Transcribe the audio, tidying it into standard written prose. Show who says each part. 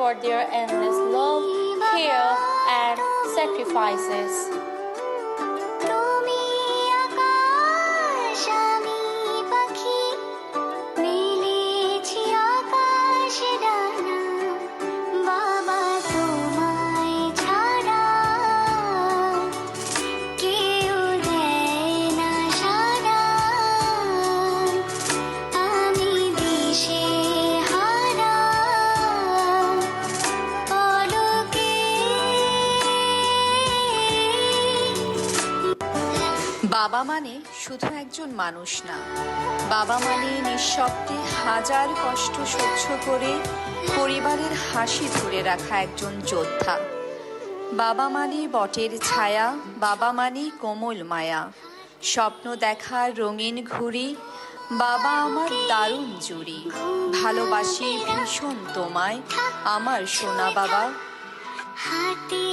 Speaker 1: for their endless love, care, and sacrifices.
Speaker 2: তুমি আকাশ আমি পাখি মেলেছি আকাশে ডানা বাবা তোমায় ছাড়া কেউ দেয় না সাড়া আমি দিশে হারা পলকে
Speaker 3: বাবা মানে শুধু একজন মানুষ না, বাবা মানে নিঃশব্দে হাজার কষ্ট সহ্য করে পরিবারের হাসি ধরে রাখা একজন যোদ্ধা। বাবা মানে বটের ছায়া, বাবা মানে কোমল মায়া, স্বপ্ন দেখার রঙিন ঘুড়ি, বাবা আমার দারুণ জুড়ি। ভালোবাসি ভীষণ তোমায় আমার সোনা বাবা।
Speaker 2: হাতে